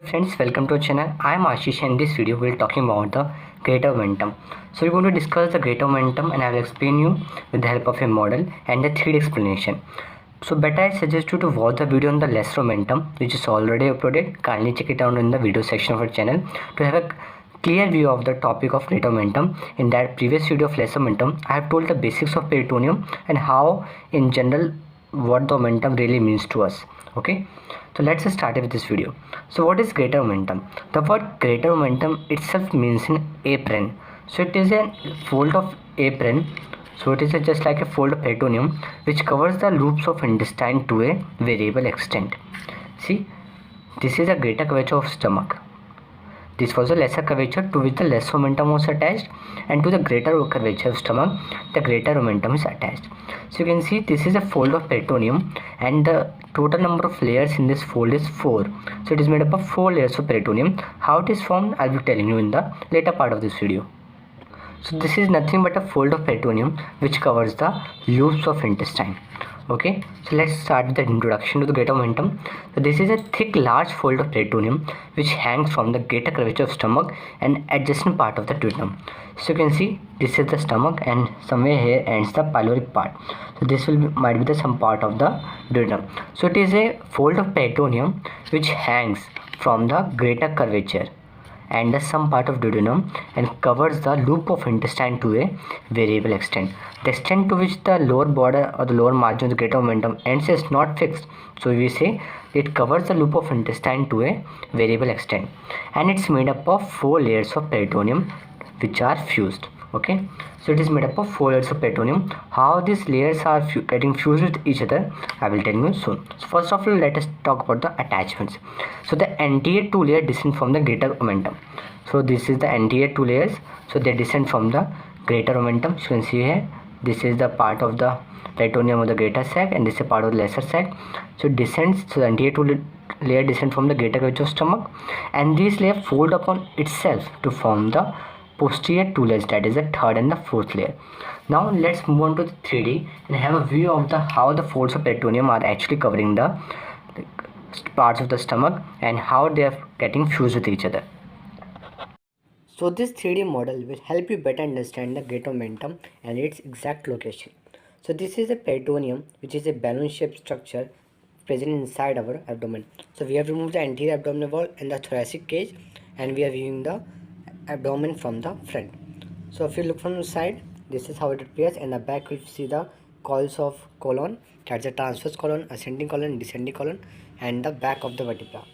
Friends, welcome to our channel. I am Ashish and in this video we will talking about the greater momentum. So we're going to discuss the greater momentum and I will explain you with the help of a model and the 3D explanation. So better I suggest you to watch the video on the lesser momentum which is already uploaded. Kindly check it out in the video section of our channel to have a clear view of the topic of greater momentum. In that previous video of lesser momentum, I have told the basics of peritoneum and how in general what the momentum really means to us. Okay, so let's start with this video. So what is greater momentum? The word greater momentum itself means an apron. So it is a fold of apron. So it is just like a fold of peritoneum which covers the loops of intestine to a variable extent. See, this is a greater curvature of stomach. This was a lesser curvature to which the less momentum was attached, and to the greater curvature of stomach the greater momentum is attached. So you can see this is a fold of peritoneum and the total number of layers in this fold is 4. So it is made up of 4 layers of peritoneum. How it is formed I'll be telling you in the later part of this video. So this is nothing but a fold of peritoneum which covers the loops of intestine. Okay, so let's start with the introduction to the greater momentum. So this is a thick large fold of peritoneum which hangs from the greater curvature of stomach and adjacent part of the duodenum. So you can see this is the stomach and somewhere here ends the pyloric part. So this might be the some part of the duodenum. So it is a fold of peritoneum which hangs from the greater curvature and the some part of duodenum and covers the loop of intestine to a variable extent. The extent to which the lower border or the lower margin of the greater momentum ends is not fixed. So we say it covers the loop of intestine to a variable extent, and it's made up of 4 layers of peritoneum which are fused. Okay, so it is made up of 4 layers of peritoneum. How these layers are getting fused with each other I will tell you soon. So first of all, let us talk about the attachments. So the anterior 2 layers descend from the greater momentum. So this is the anterior 2 layers, so they descend from the greater momentum. So you can see here this is the part of the peritoneum of the greater sac and this is a part of the lesser sac. So it descends, so the anterior 2 layer descend from the greater curvature of stomach, and these layer fold upon itself to form the posterior 2 layers, that is the third and the fourth layer. Now let's move on to the 3D and have a view of the how the folds of peritoneum are actually covering the parts of the stomach and how they are getting fused with each other. So this 3D model will help you better understand the greater momentum and its exact location. So this is a peritoneum which is a balloon shaped structure present inside our abdomen. So we have removed the anterior abdominal wall and the thoracic cage, and we are viewing the abdomen from the front. So if you look from the side, this is how it appears. In the back we'll see the coils of colon, that's the transverse colon, ascending colon, descending colon, and the back of the vertebra.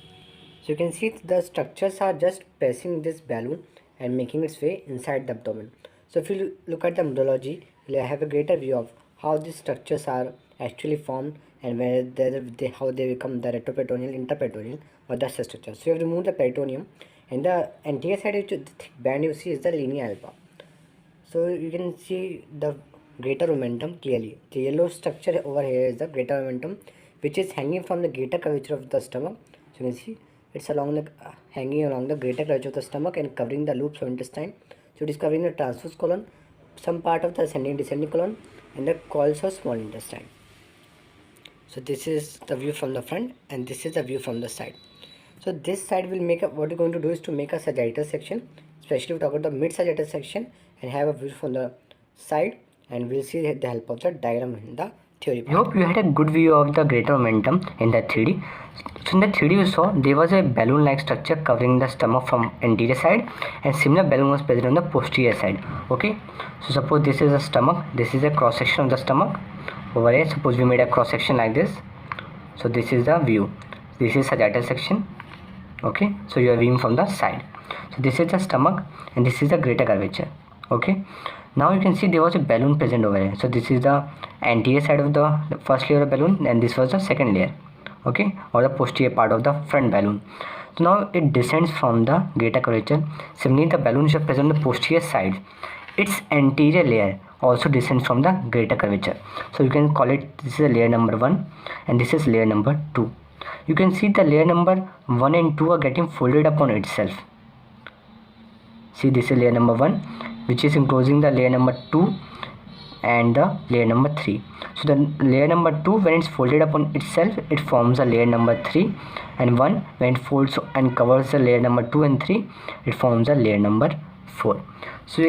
So you can see the structures are just pressing this balloon and making its way inside the abdomen. So if you look at the methodology, you'll have a greater view of how these structures are actually formed and how they become the retroperitoneal, interperitoneal, or the structure. So you have removed the peritoneum, and the anterior side which the thick band you see is the linea alba. So you can see the greater momentum clearly. The yellow structure over here is the greater momentum which is hanging from the greater curvature of the stomach. So you can see it's along the hanging along the greater curvature of the stomach and covering the loops of intestine. So it is covering the transverse colon, some part of the ascending descending colon, and the coils of small intestine. So this is the view from the front and this is the view from the side. So this side will make up, what you're going to do is to make a sagittal section, especially we talk about the mid sagittal section, and have a view from the side, and we'll see the help of the diagram in the theory part. I hope you had a good view of the greater momentum in the 3D. So in the 3D you saw there was a balloon like structure covering the stomach from anterior side, and similar balloon was present on the posterior side. Okay, so suppose this is a stomach, this is a cross section of the stomach. Over here suppose we made a cross section like this. So this is the view, this is sagittal section. Okay, so you are viewing from the side. So this is the stomach and this is the greater curvature. Okay, now you can see there was a balloon present over here. So this is the anterior side of the first layer of balloon, and this was the second layer. Okay, or the posterior part of the front balloon. So now it descends from the greater curvature. Similarly, the balloon is present on the posterior side. Its anterior layer also descends from the greater curvature. So you can call it, this is a layer number 1 and this is layer number 2. You can see the layer number 1 and 2 are getting folded upon itself. See, this is layer number 1 which is enclosing the layer number 2 and the layer number 3. So the layer number 2, when it's folded upon itself, it forms a layer number 3, and 1, when it folds and covers the layer number 2 and 3, it forms a layer number 4. So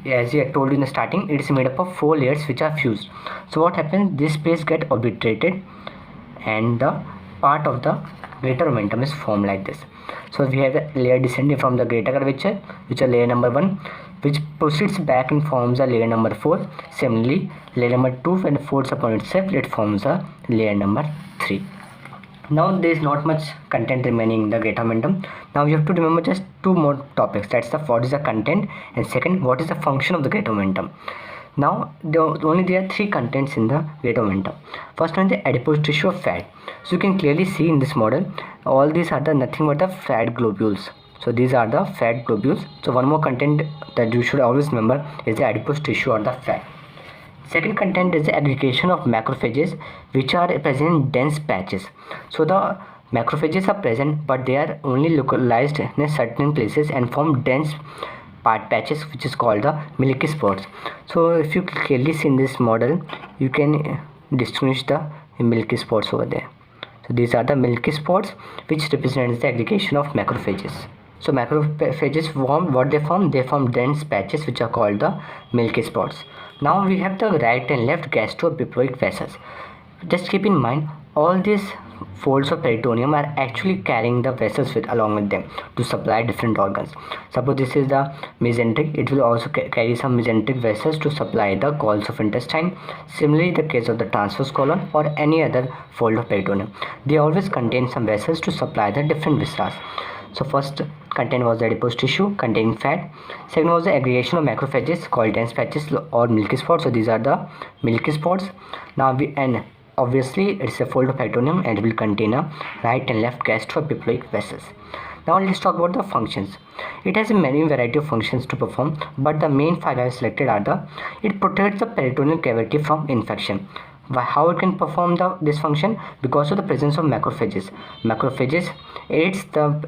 as I told you in the starting, it is made up of 4 layers which are fused. So what happens, this space get obliterated and the part of the greater momentum is formed like this. So we have a layer descending from the greater curvature, which is layer number 1, which proceeds back and forms a layer number 4. Similarly, layer number 2, when it folds upon itself, it forms a layer number 3. Now there is not much content remaining in the greater momentum. Now you have to remember just 2 more topics. That's the what is the content, and second, what is the function of the greater momentum. Now there are 3 contents in the greater momentum. First one is the adipose tissue of fat. So you can clearly see in this model, all these are the nothing but the fat globules. So these are the fat globules. So one more content that you should always remember is the adipose tissue or the fat. Second content is the aggregation of macrophages, which are present in dense patches. So the macrophages are present, but they are only localized in certain places and form dense patches, which is called the milky spots. So if you clearly see in this model, you can distinguish the milky spots over there. So these are the milky spots, which represents the aggregation of macrophages. So macrophages form what they form? They form dense patches, which are called the milky spots. Now we have the right and left gastroepiploic vessels. Just keep in mind, all these folds of peritoneum are actually carrying the vessels along with them to supply different organs. Suppose this is the mesenteric, it will also carry some mesenteric vessels to supply the galls of intestine. Similarly, the case of the transverse colon or any other fold of peritoneum, they always contain some vessels to supply the different viscera. So first content was the adipose tissue containing fat. Second was the aggregation of macrophages called dense patches or milky spots. So these are the milky spots. Now and obviously it's a fold of peritoneum and it will contain a right and left gastroepiploic vessels. Now let's talk about the functions. It has a many variety of functions to perform, but the main 5 I have selected are it protects the peritoneal cavity from infection. How it can perform this function? Because of the presence of macrophages. Macrophages aids the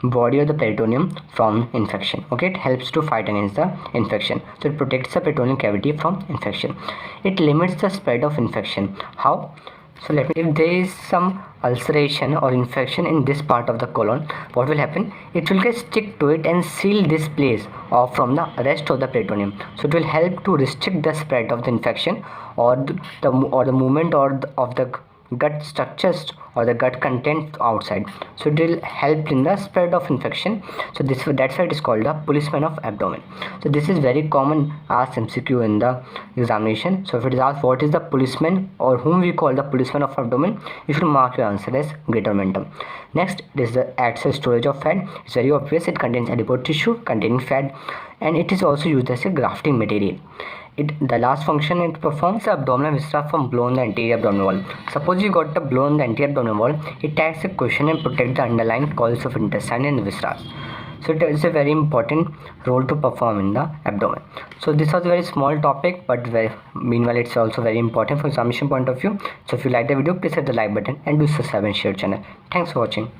body of the peritoneum from infection. Okay, it helps to fight against the infection. So it protects the peritoneal cavity from infection. It limits the spread of infection. How? So if there is some ulceration or infection in this part of the colon, what will happen? It will get stick to it and seal this place off from the rest of the peritoneum. So it will help to restrict the spread of the infection or the movement of the gut structures or the gut content outside. So it will help in the spread of infection. So that's why it is called the policeman of abdomen. So this is very common asked MCQ in the examination. So if it is asked what is the policeman or whom we call the policeman of abdomen, you should mark your answer as greater momentum. Next, it is the axial storage of fat. It's very obvious. It contains adipose tissue containing fat, and it is also used as a grafting material. The last function it performs the abdominal viscera from below the anterior abdominal wall. Suppose you got the below the anterior abdominal wall, it acts a cushion and protect the underlying coils of intestine and viscera. So it is a very important role to perform in the abdomen. So this was a very small topic, but meanwhile it's also very important from examination point of view. So if you like the video, please hit the like button and do subscribe and share channel. Thanks for watching.